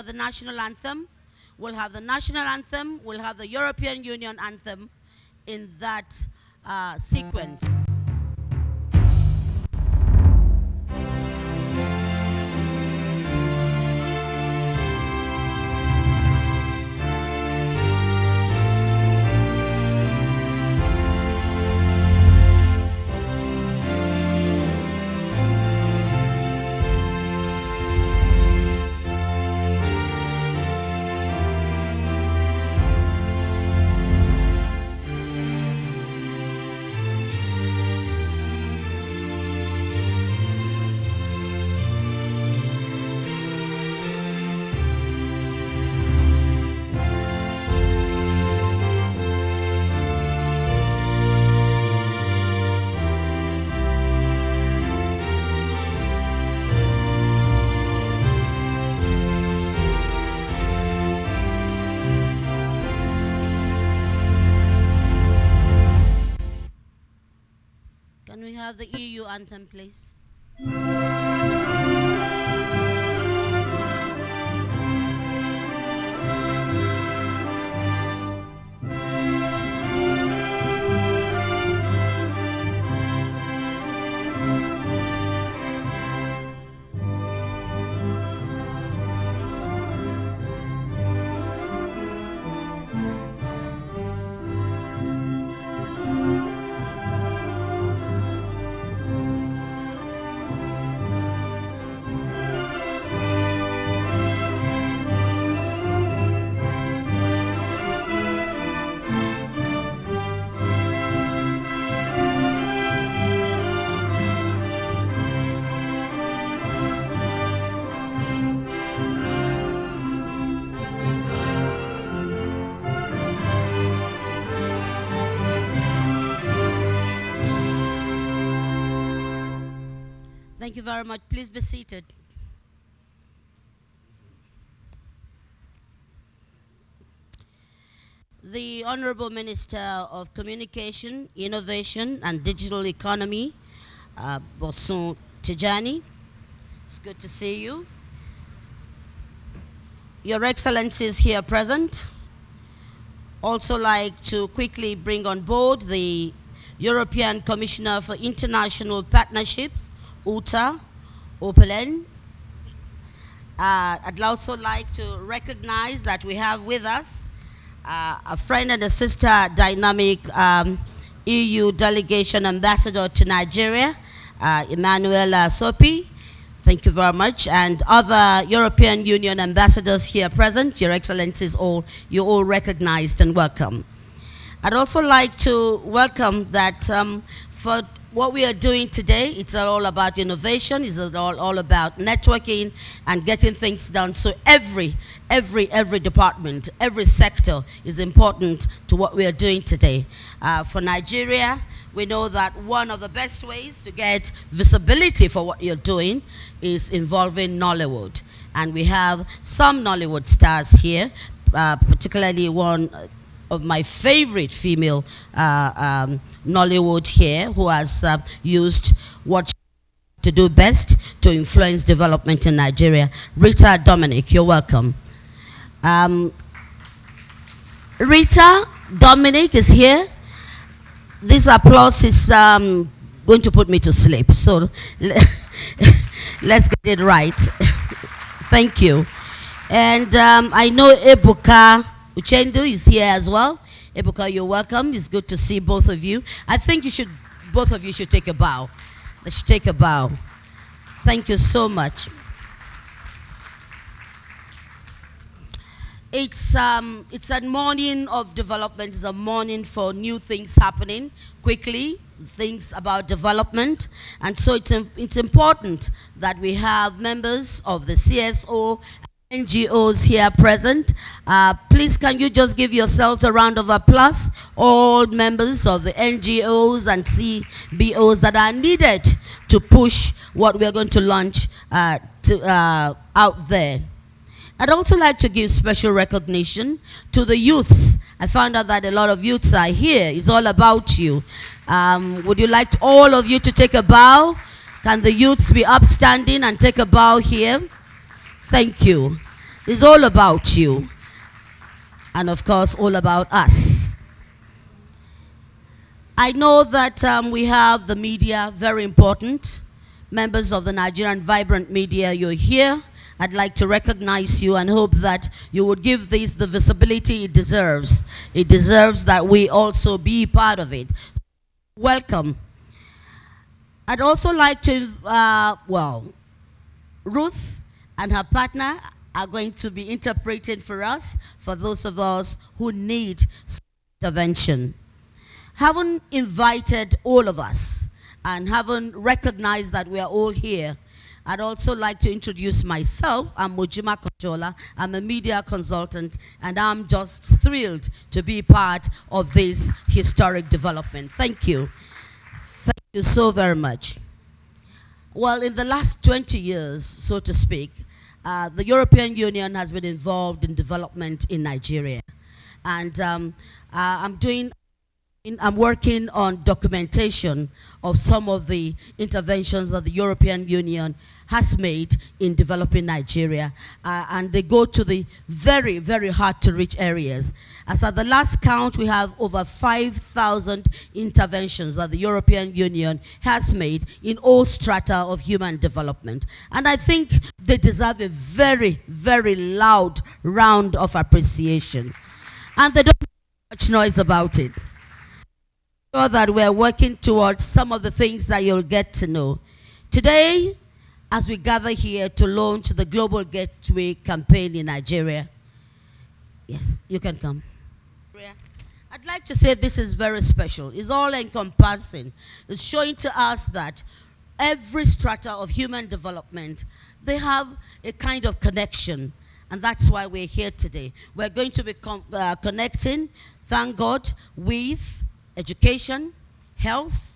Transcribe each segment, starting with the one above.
the national anthem. We'll have the national anthem, we'll have the European Union anthem in that sequence. Can we have the EU anthem, please? Thank you very much. Please be seated. The Honorable Minister of Communication, Innovation and Digital Economy, Bosun Tijani. It's good to see you. Your Excellencies here present. Also like to quickly bring on board the European Commissioner for International Partnerships, Uta Opelen. I'd also like to recognize that we have with us a friend and a sister dynamic EU delegation ambassador to Nigeria, Emmanuel Sopi. Thank you very much. And other European Union ambassadors here present, Your Excellencies, you're all recognized and welcome. I'd also like to welcome that for what we are doing today, it's all about innovation, it's all about networking and getting things done. So every department, every sector is important to what we are doing today. For Nigeria, we know that one of the best ways to get visibility for what you're doing is involving Nollywood. And we have some Nollywood stars here, particularly one of my favorite female Nollywood here, who has used what to do best to influence development in Nigeria. Rita Dominic, you're welcome. Rita Dominic is here. This applause is going to put me to sleep, so let's get it right. Thank you. And I know Ebuka Uchendu is here as well. Ebuka, you're welcome. It's good to see both of you. I think both of you should take a bow. Let's take a bow. Thank you so much. It's a morning of development. It's a morning for new things happening quickly, things about development. And so it's important that we have members of the CSO NGOs here present. Please, can you just give yourselves a round of applause? All members of the NGOs and CBOs that are needed to push what we're going to launch out there. I'd also like to give special recognition to the youths. I found out that a lot of youths are here. It's all about you. Would you like all of you to take a bow? Can the youths be upstanding and take a bow here? Thank you. is all about you. And of course, all about us. I know that we have the media, very important. Members of the Nigerian Vibrant Media, you're here. I'd like to recognize you and hope that you would give this the visibility it deserves. It deserves that we also be part of it. Welcome. I'd also like to, Ruth and her partner are going to be interpreting for us, for those of us who need intervention. Having invited all of us and having recognized that we are all here, I'd also like to introduce myself. I'm Mojima Kochola. I'm a media consultant, and I'm just thrilled to be part of this historic development. Thank you. Thank you so very much. Well, in the last 20 years, so to speak, the European Union has been involved in development in Nigeria. And I'm working on documentation of some of the interventions that the European Union has made in developing Nigeria. And they go to the very, very hard to reach areas. As at the last count, we have over 5,000 interventions that the European Union has made in all strata of human development. And I think they deserve a very, very loud round of appreciation. And they don't make much noise about it. That we're working towards some of the things that you'll get to know. Today, as we gather here to launch the Global Gateway campaign in Nigeria. Yes, you can come. I'd like to say this is very special. It's all encompassing. It's showing to us that every strata of human development, they have a kind of connection. And that's why we're here today. We're going to be connecting, thank God, with education, health,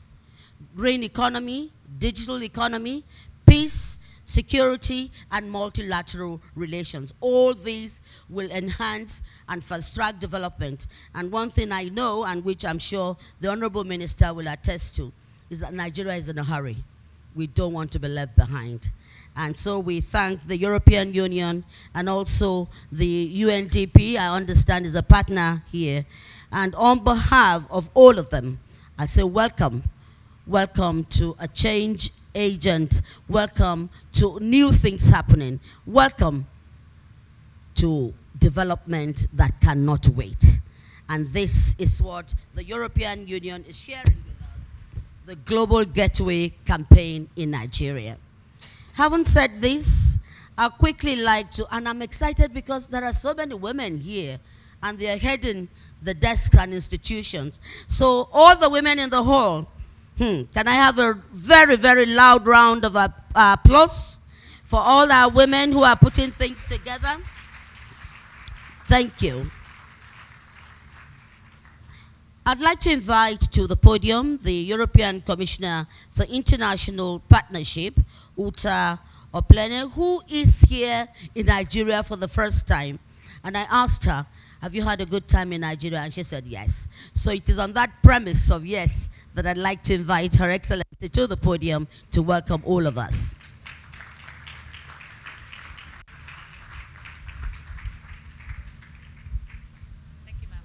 green economy, digital economy, peace, security, and multilateral relations. All these will enhance and fast-track development. And one thing I know, and which I'm sure the Honorable Minister will attest to, is that Nigeria is in a hurry. We don't want to be left behind. And so we thank the European Union and also the UNDP, I understand is a partner here. And on behalf of all of them, I say welcome. Welcome to a change agent. Welcome to new things happening. Welcome to development that cannot wait. And this is what the European Union is sharing with us, the Global Gateway campaign in Nigeria. Having said this, I'd quickly like to, and I'm excited because there are so many women here, and they are heading the desks and institutions. So all the women in the hall, can I have a very, very loud round of applause for all our women who are putting things together? Thank you. I'd like to invite to the podium the European Commissioner for International Partnership, Uta Oplene, who is here in Nigeria for the first time. And I asked her, have you had a good time in Nigeria? And she said yes. So it is on that premise of yes that I'd like to invite Her Excellency to the podium to welcome all of us. Thank you, ma'am.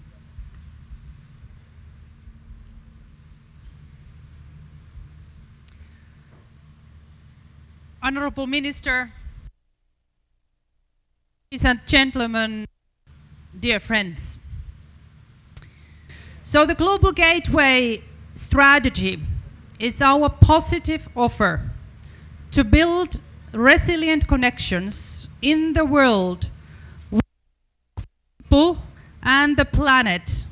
Honorable Minister, ladies and gentlemen, dear friends. So the Global Gateway strategy is our positive offer to build resilient connections in the world with people and the planet,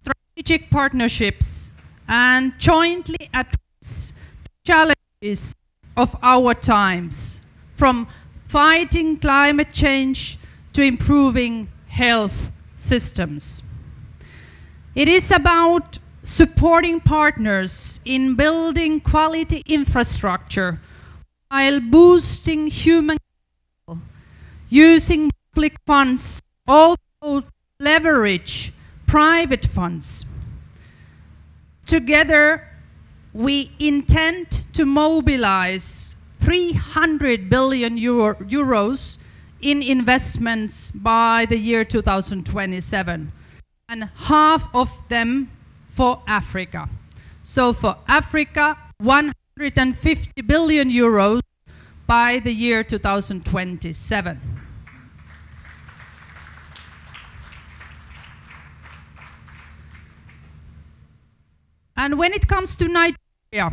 strategic partnerships, and jointly address the challenges of our times, from fighting climate change to improving health systems. It is about supporting partners in building quality infrastructure while boosting human capital, using public funds, also leverage private funds. Together, we intend to mobilize 300 billion euros in investments by the year 2027, and half of them for Africa. So for Africa, 150 billion euros by the year 2027. And when it comes to Nigeria,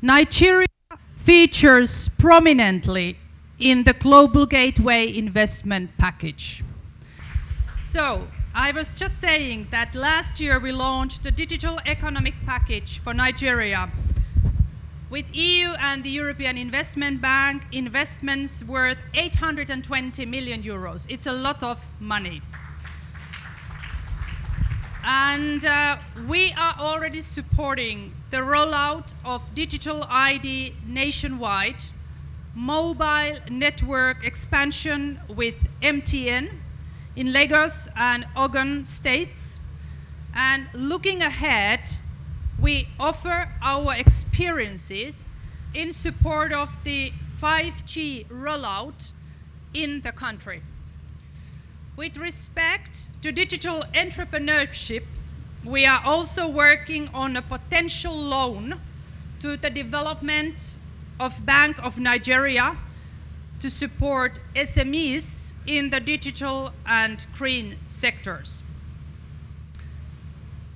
Nigeria features prominently in the Global Gateway investment package. So, I was just saying that last year we launched a digital economic package for Nigeria with EU and the European Investment Bank investments worth 820 million euros. It's a lot of money. And we are already supporting the rollout of digital ID nationwide, mobile network expansion with MTN in Lagos and Ogun states. And looking ahead, we offer our experiences in support of the 5G rollout in the country. With respect to digital entrepreneurship, we are also working on a potential loan to the development of Bank of Nigeria to support SMEs in the digital and green sectors.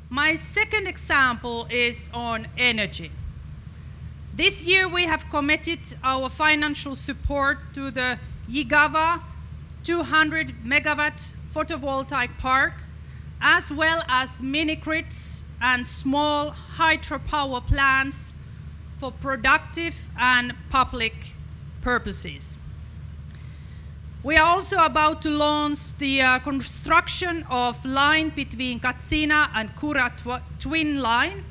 My second example is on energy. This year we have committed our financial support to the Yigawa 200 megawatt photovoltaic park, as well as mini-grids and small hydropower plants for productive and public purposes. We are also about to launch the construction of line between Katsina and Kura twin line,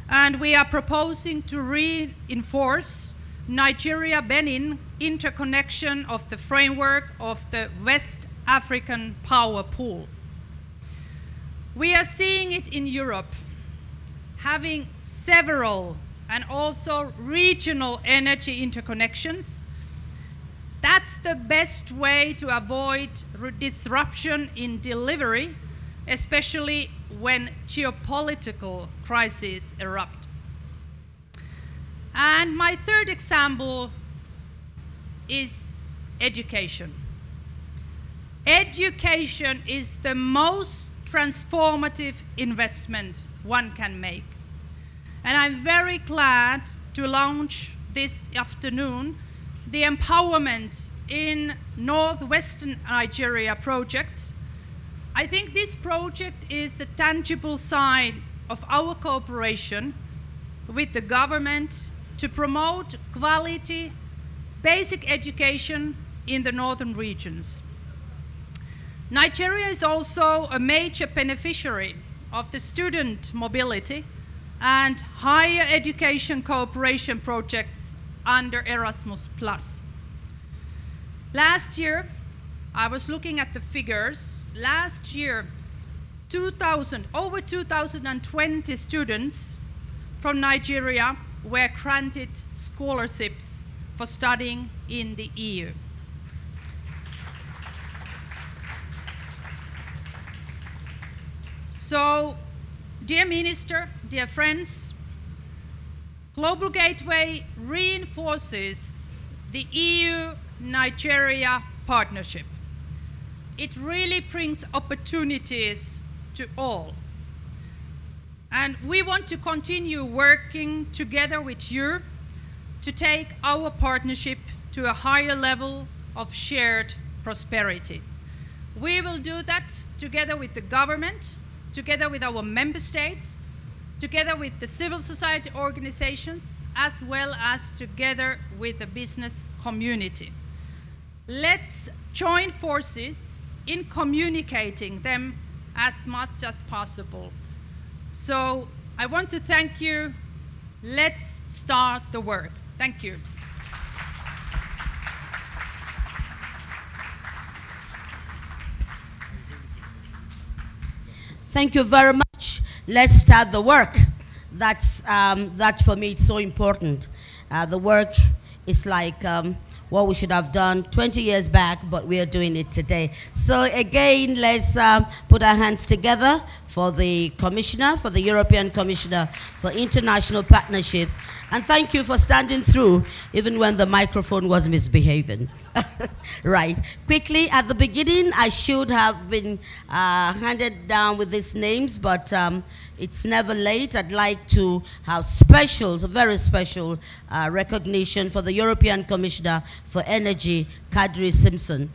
and we are proposing to reinforce Nigeria-Benin interconnection of the framework of the West African power pool. We are seeing it in Europe, having several and also regional energy interconnections. That's the best way to avoid disruption in delivery, especially when geopolitical crises erupt. And my third example is education. Education is the most transformative investment one can make. And I'm very glad to launch this afternoon the Empowerment in Northwestern Nigeria project. I think this project is a tangible sign of our cooperation with the government to promote quality basic education in the northern regions. Nigeria is also a major beneficiary of the student mobility and higher education cooperation projects under Erasmus+. Last year, I was looking at the figures. Last year, over 2,020 students from Nigeria were granted scholarships for studying in the EU. So, dear Minister, dear friends, Global Gateway reinforces the EU-Nigeria partnership. It really brings opportunities to all. And we want to continue working together with you to take our partnership to a higher level of shared prosperity. We will do that together with the government, together with our member states, together with the civil society organizations, as well as together with the business community. Let's join forces in communicating them as much as possible. So I want to thank you. Let's start the work. Thank you. Thank you very much. Let's start the work. That for me, it's so important. The work is like what we should have done 20 years back, but we are doing it today. So again, let's put our hands together for the Commissioner, for the European Commissioner for International Partnerships. And thank you for standing through, even when the microphone was misbehaving. Right. Quickly, at the beginning, I should have been handed down with these names, but it's never late. I'd like to have very special recognition for the European Commissioner for Energy, Kadri Simpson,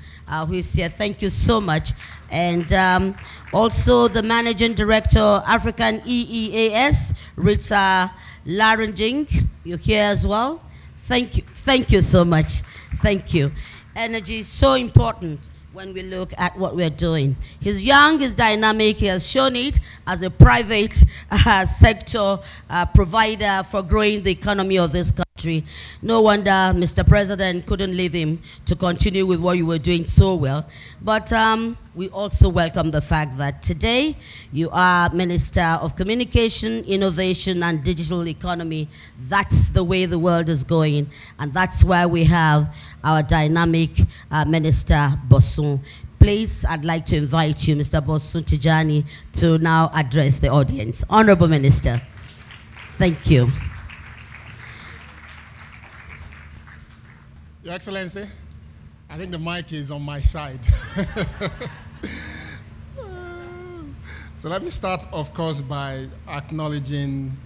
who is here. Thank you so much. And also the Managing Director, African EEAS, Rita Laranjing, you're here as well. Thank you so much. Thank you. Energy is so important when we look at what we're doing. He's young, he's dynamic, he has shown it as a private sector provider for growing the economy of this country. No wonder Mr. President couldn't leave him to continue with what you were doing so well. But we also welcome the fact that today you are Minister of Communication, Innovation, and Digital Economy. That's the way the world is going, and that's why we have our dynamic Minister Bosun. Please, I'd like to invite you, Mr. Bosun Tijani, to now address the audience. Honorable Minister, thank you. Your Excellency, I think the mic is on my side. So let me start, of course, by acknowledging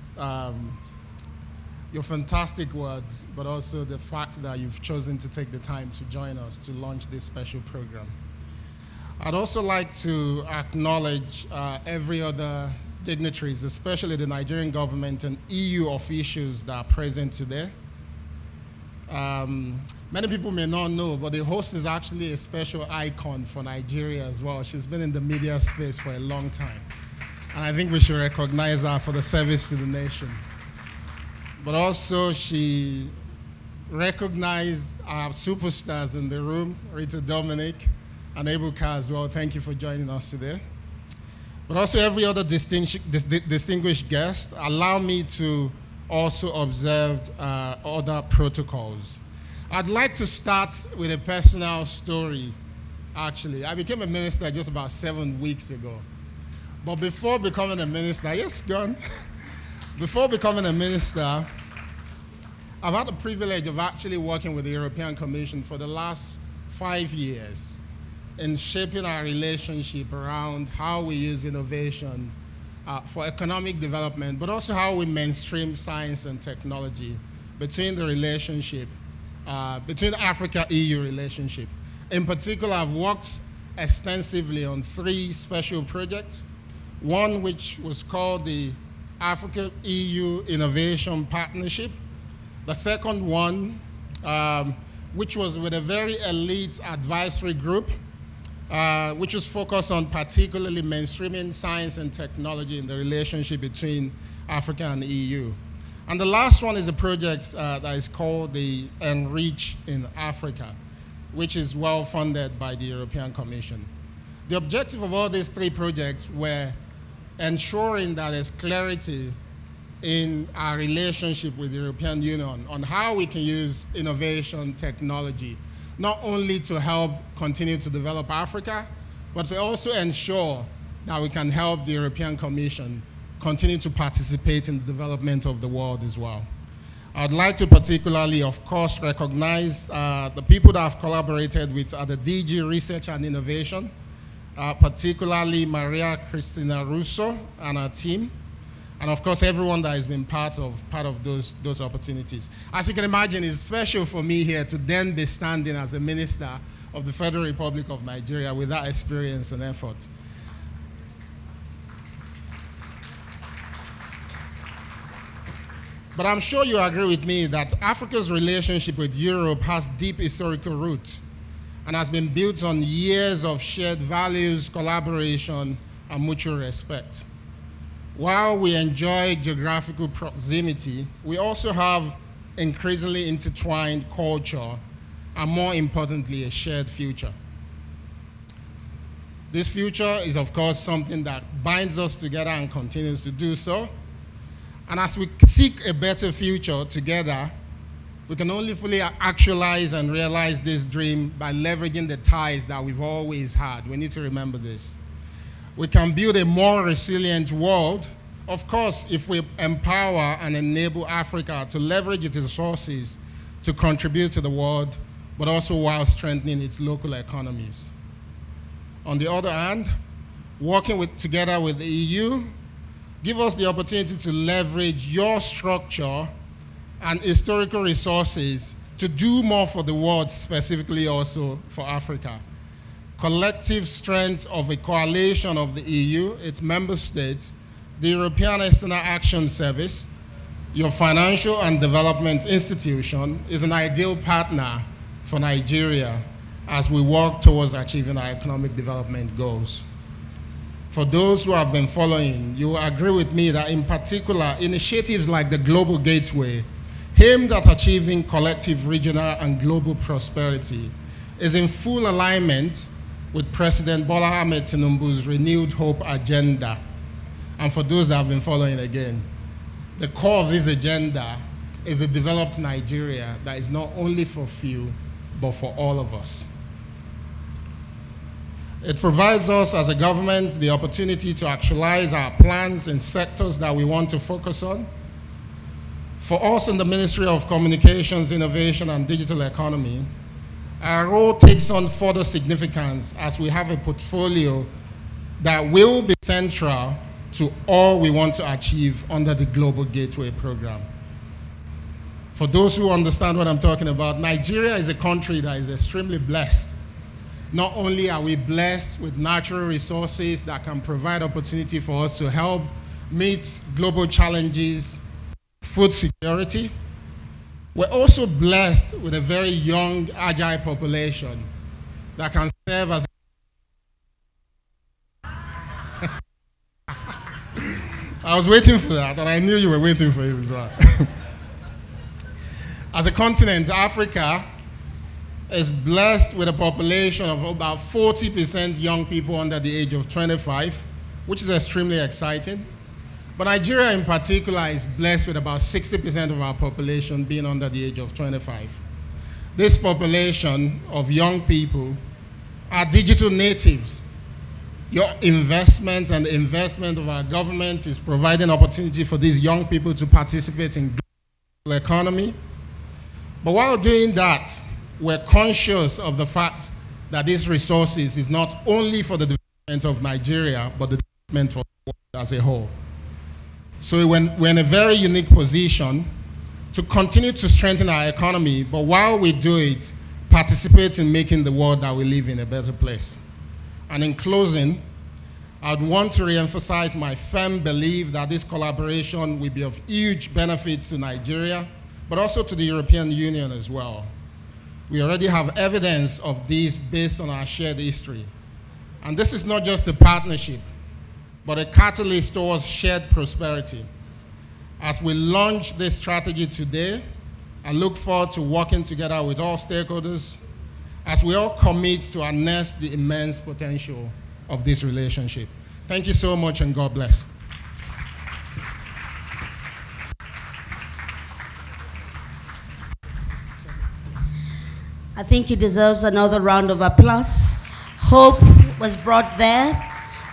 your fantastic words, but also the fact that you've chosen to take the time to join us to launch this special program. I'd also like to acknowledge every other dignitaries, especially the Nigerian government and EU officials that are present today. Many people may not know, but the host is actually a special icon for Nigeria as well. She's been in the media space for a long time. And I think we should recognize her for the service to the nation. But also she recognized our superstars in the room, Rita Dominic and Ebuka as well. Thank you for joining us today. But also every other distinguished guest, allow me to also observe other protocols. I'd like to start with a personal story, actually. I became a minister just about 7 weeks ago. But before becoming a minister, yes, gone. Before becoming a minister, I've had the privilege of actually working with the European Commission for the last 5 years in shaping our relationship around how we use innovation for economic development, but also how we mainstream science and technology between the relationship, between Africa-EU relationship. In particular, I've worked extensively on 3 special projects. One which was called the Africa-EU Innovation Partnership. The second one, which was with a very elite advisory group, which was focused on particularly mainstreaming science and technology in the relationship between Africa and the EU. And the last one is a project that is called the Enrich in Africa, which is well funded by the European Commission. The objective of all these 3 projects were ensuring that there's clarity in our relationship with the European Union on how we can use innovation technology, not only to help continue to develop Africa, but to also ensure that we can help the European Commission continue to participate in the development of the world as well. I'd like to particularly, of course, recognize the people that I've collaborated with at the DG Research and Innovation, particularly Maria Cristina Russo and her team, and of course everyone that has been part of those opportunities. As you can imagine, it's special for me here to then be standing as a minister of the Federal Republic of Nigeria with that experience and effort. But I'm sure you agree with me that Africa's relationship with Europe has deep historical roots and has been built on years of shared values, collaboration, and mutual respect. While we enjoy geographical proximity, we also have increasingly intertwined culture and, more importantly, a shared future. This future is, of course, something that binds us together and continues to do so. And as we seek a better future together, We can only fully actualize and realize this dream by leveraging the ties that we've always had. We need to remember this. We can build a more resilient world, of course, if we empower and enable Africa to leverage its resources to contribute to the world, but also while strengthening its local economies. On the other hand, working together with the EU, give us the opportunity to leverage your structure and historical resources to do more for the world, specifically also for Africa. Collective strength of a coalition of the EU, its member states, the European External Action Service, your financial and development institution is an ideal partner for Nigeria as we work towards achieving our economic development goals. For those who have been following, you will agree with me that in particular, initiatives like the Global Gateway, aimed at achieving collective regional and global prosperity, is in full alignment with President Bola Ahmed Tinubu's renewed hope agenda. And for those that have been following again, the core of this agenda is a developed Nigeria that is not only for few, but for all of us. It provides us as a government the opportunity to actualize our plans in sectors that we want to focus on. For us in the Ministry of Communications, Innovation and Digital Economy, our role takes on further significance as we have a portfolio that will be central to all we want to achieve under the Global Gateway program. For those who understand what I'm talking about, Nigeria is a country that is extremely blessed. Not only are we blessed with natural resources that can provide opportunity for us to help meet global challenges, food security, we're also blessed with a very young, agile population that can serve as I was waiting for that, and I knew you were waiting for it as well. As a continent, Africa is blessed with a population of about 40% young people under the age of 25, which is extremely exciting. But Nigeria in particular is blessed with about 60% of our population being under the age of 25. This population of young people are digital natives. Your investment and the investment of our government is providing opportunity for these young people to participate in global economy. But while doing that, we're conscious of the fact that these resources is not only for the development of Nigeria, but the development of the world as a whole. So we're in a very unique position to continue to strengthen our economy, but while we do it, participate in making the world that we live in a better place. And in closing, I'd want to reemphasize my firm belief that this collaboration will be of huge benefit to Nigeria, but also to the European Union as well. We already have evidence of this based on our shared history. And this is not just a partnership, but a catalyst towards shared prosperity. As we launch this strategy today, I look forward to working together with all stakeholders as we all commit to harness the immense potential of this relationship. Thank you so much, and God bless. I think he deserves another round of applause. Hope was brought there.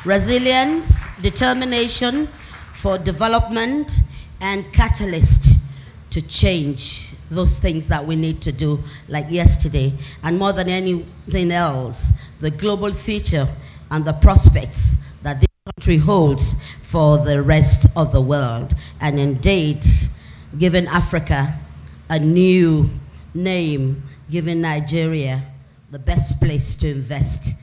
Resilience, determination for development, and catalyst to change those things that we need to do, like yesterday. And more than anything else, the global future and the prospects that this country holds for the rest of the world. And indeed, giving Africa a new name, giving Nigeria the best place to invest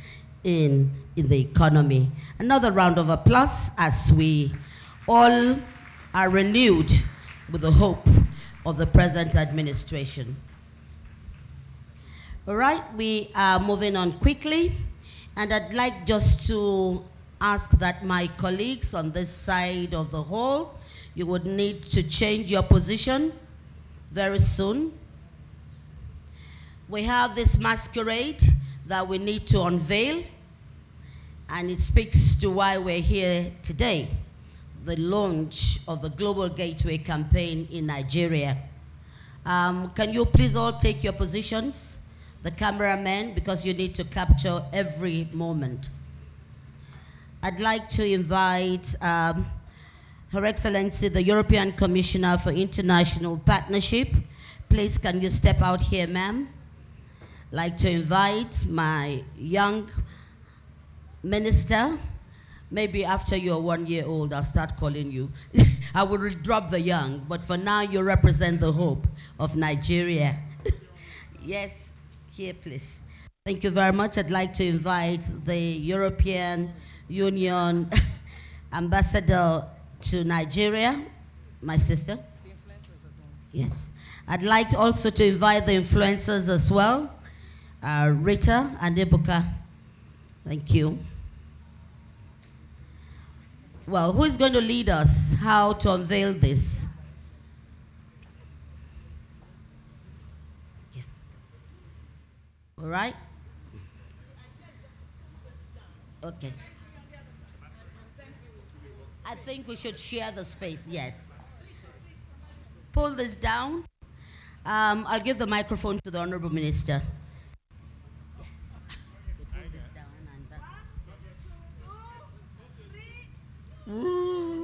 in the economy. Another round of applause as we all are renewed with the hope of the present administration. All right, we are moving on quickly, and I'd like just to ask that my colleagues on this side of the hall, you would need to change your position very soon. We have this masquerade that we need to unveil, and it speaks to why we're here today, the launch of the Global Gateway campaign in Nigeria. Can you please all take your positions? The cameramen, because you need to capture every moment. I'd like to invite Her Excellency, the European Commissioner for International Partnership. Please, can you step out here, ma'am? I'd like to invite my young minister. Maybe after you're 1 year old, I'll start calling you. I will drop the young, but for now, you represent the hope of Nigeria. Yes, here, please. Thank you very much. I'd like to invite the European Union Ambassador to Nigeria, my sister. The influencers as well. Yes. I'd like also to invite the influencers as well, Rita and Ebuka. Thank you. Well, who is going to lead us how to unveil this? Yeah. All right? Okay. I think we should share the space, yes. Pull this down. I'll give the microphone to the Honorable Minister. Yes. Pull this down and that. Ooh.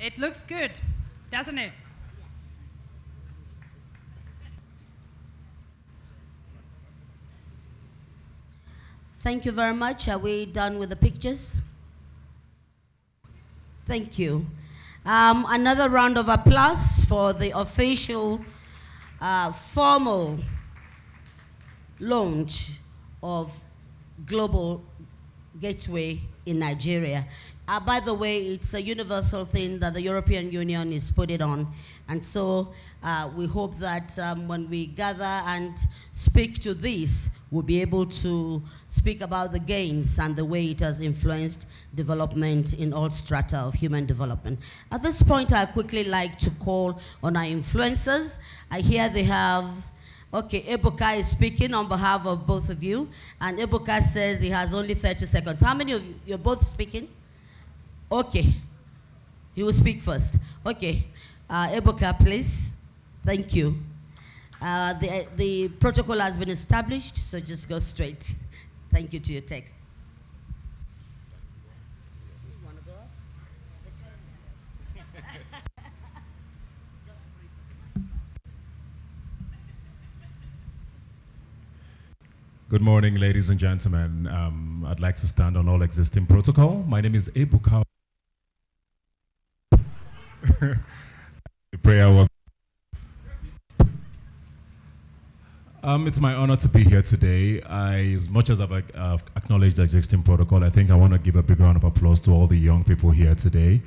It looks good, doesn't it? Thank you very much. Are we done with the pictures? Thank you. Another round of applause for the official formal launch of Global Gateway in Nigeria. By the way, it's a universal thing that the European Union is putting on. And so we hope that when we gather and speak to this, we'll be able to speak about the gains and the way it has influenced development in all strata of human development. At this point, I quickly like to call on our influencers. I hear they have, okay, Ebuka is speaking on behalf of both of you. And Ebuka says he has only 30 seconds. How many of you, you're both speaking? Okay, he will speak first. Okay, Ebuka, please. Thank you. The protocol has been established, so just go straight. Thank you to your text. You want to go up? Good morning, ladies and gentlemen. I'd like to stand on all existing protocol. My name is Ebuka. The prayer was. It's my honor to be here today. As much as I've acknowledged the existing protocol, I think I want to give a big round of applause to all the young people here today.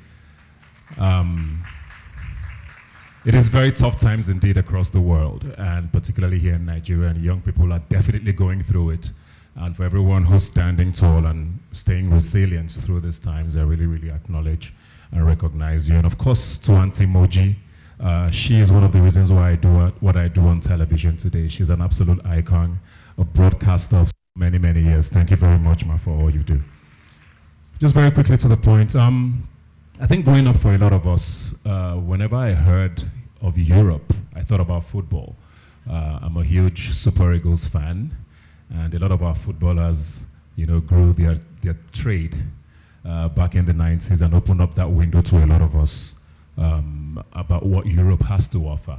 It is very tough times indeed across the world, and particularly here in Nigeria, and young people are definitely going through it. And for everyone who's standing tall and staying resilient through these times, I really, really acknowledge and recognize you. And of course, to Auntie Moji, she is one of the reasons why I do what I do on television today. She's an absolute icon, a broadcaster of many, many years. Thank you very much, Ma, for all you do. Just very quickly to the point. I think growing up for a lot of us, whenever I heard of Europe, I thought about football. I'm a huge Super Eagles fan, and a lot of our footballers, grew their trade back in the 90s and opened up that window to a lot of us about what Europe has to offer.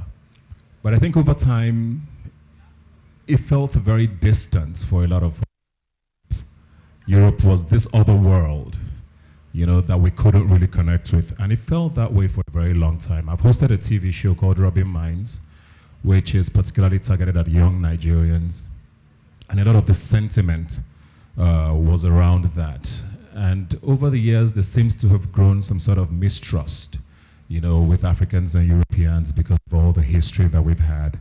But I think over time, it felt very distant for a lot of us. Europe was this other world, that we couldn't really connect with. And it felt that way for a very long time. I've hosted a TV show called Rubbing Minds, which is particularly targeted at young Nigerians. And a lot of the sentiment was around that. And over the years, there seems to have grown some sort of mistrust, with Africans and Europeans because of all the history that we've had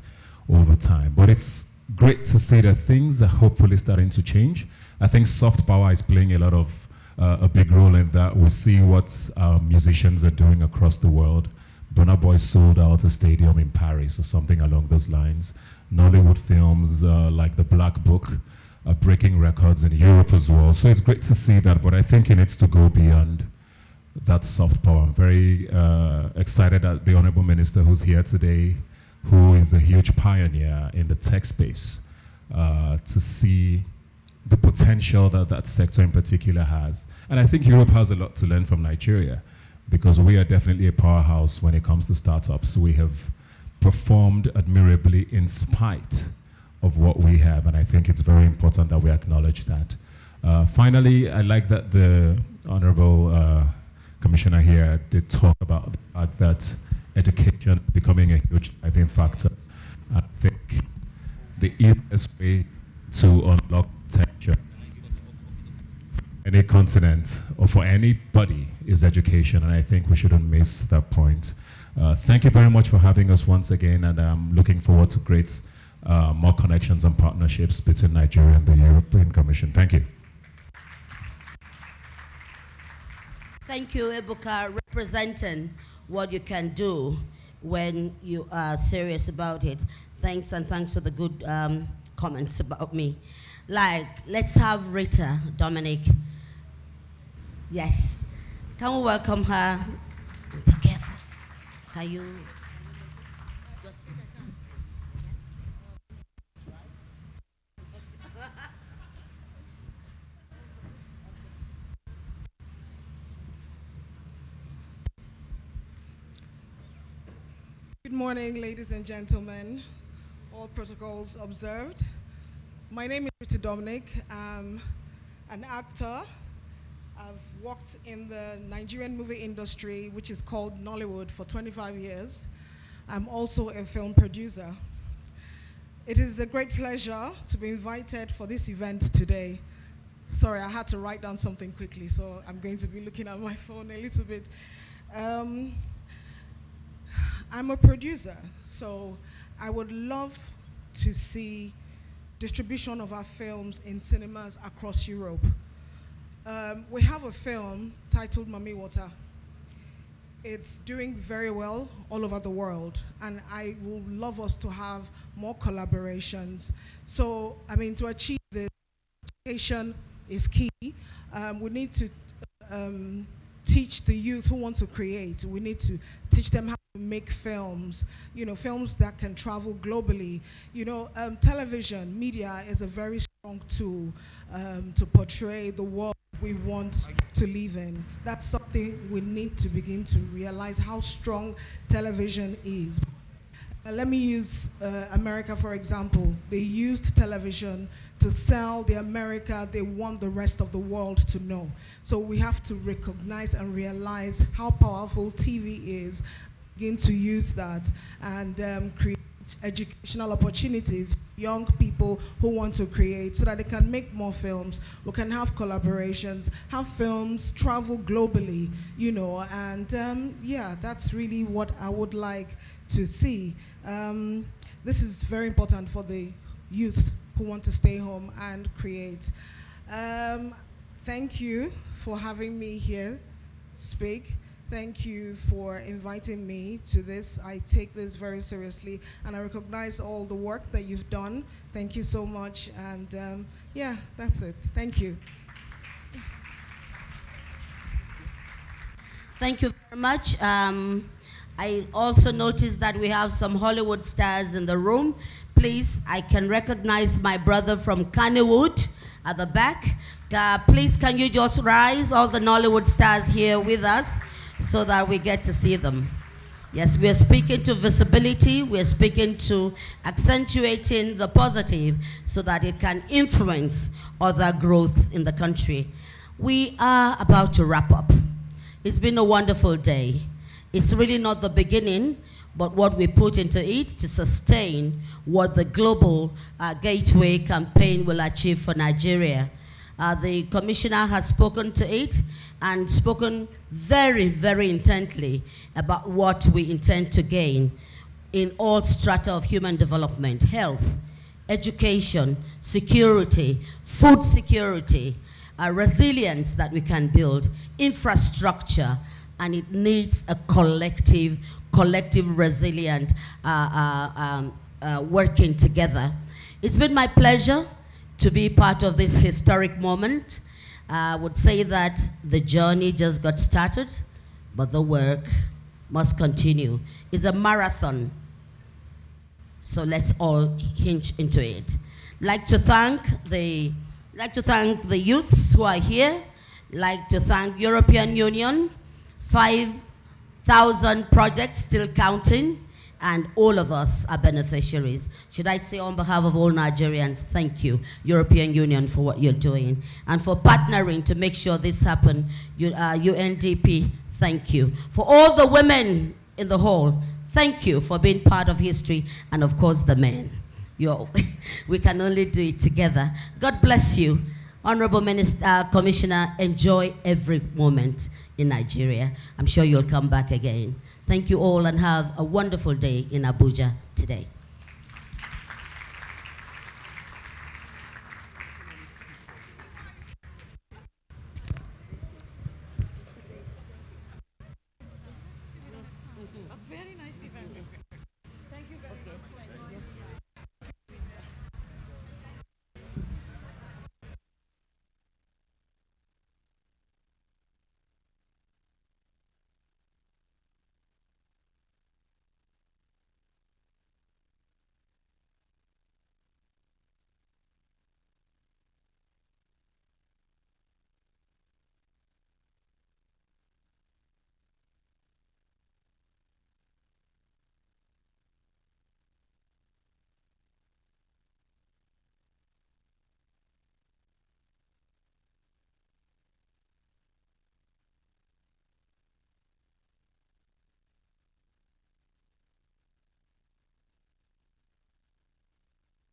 over time. But it's great to see that things are hopefully starting to change. I think soft power is playing a lot of a big role in that. We see what musicians are doing across the world. Burna Boy sold out a stadium in Paris or something along those lines. Nollywood films like The Black Book are breaking records in Europe as well. So it's great to see that, but I think it needs to go beyond that soft power. I'm very excited that the Honorable Minister who's here today, who is a huge pioneer in the tech space, to see the potential that that sector in particular has. And I think Europe has a lot to learn from Nigeria, because we are definitely a powerhouse when it comes to startups. We have performed admirably in spite of what we have, and I think it's very important that we acknowledge that. Finally, I like that the Honorable Commissioner here did talk about the fact that education becoming a huge driving factor. I think the easiest way to unlock potential any continent or for anybody is education, and I think we shouldn't miss that point. Thank you very much for having us once again, and I'm looking forward to great more connections and partnerships between Nigeria and the European Commission. Thank you. Thank you, Ebuka, representing what you can do when you are serious about it. Thanks, and thanks for the good comments about me. Like, let's have Rita Dominic. Yes. Can we welcome her? Be careful. Can you? Good morning, ladies and gentlemen. All protocols observed. My name is Rita Dominic. I'm an actor. I've worked in the Nigerian movie industry, which is called Nollywood, for 25 years. I'm also a film producer. It is a great pleasure to be invited for this event today. Sorry, I had to write down something quickly, so I'm going to be looking at my phone a little bit. I'm a producer, so I would love to see distribution of our films in cinemas across Europe. We have a film titled Mami Water. It's doing very well all over the world, and I would love us to have more collaborations. So, I mean, to achieve this, education is key. We need to teach the youth who want to create. We need to teach them how to make films, films that can travel globally. Television, media is a very strong tool to portray the world we want to live in. That's something we need to begin to realize, how strong television is. Let me use America, for example. They used television to sell the America they want the rest of the world to know. So we have to recognize and realize how powerful TV is, begin to use that, and create educational opportunities for young people who want to create, so that they can make more films. We can have collaborations, have films travel globally, and yeah, that's really what I would like to see. This is very important for the youth who want to stay home and create. Thank you for having me here speak. Thank you for inviting me to this. I take this very seriously, and I recognize all the work that you've done. Thank you so much, and yeah, that's it. Thank you. Thank you very much. I also noticed that we have some Hollywood stars in the room. Please, I can recognize my brother from Kannywood at the back. Please, can you just rise, all the Nollywood stars here with us, so that we get to see them. Yes, we are speaking to visibility, we are speaking to accentuating the positive so that it can influence other growths in the country. We are about to wrap up. It's been a wonderful day. It's really not the beginning, but what we put into it to sustain what the Global Gateway campaign will achieve for Nigeria. The commissioner has spoken to it and spoken very, very intently about what we intend to gain in all strata of human development: health, education, security, food security, resilience that we can build, infrastructure, and it needs a collective resilient working together. It's been my pleasure to be part of this historic moment. I would say that the journey just got started, but the work must continue. It's a marathon, so let's all hinge into it. Like to thank the youths who are here. Like to thank European Union, 5,000 projects still counting, and all of us are beneficiaries. Should I say on behalf of all Nigerians, thank you, European Union, for what you're doing and for partnering to make sure this happen. UNDP, thank you. For all the women in the hall, thank you for being part of history, and of course the men. We can only do it together. God bless you. Honorable Minister, Commissioner, enjoy every moment in Nigeria. I'm sure you'll come back again. Thank you all and have a wonderful day in Abuja today.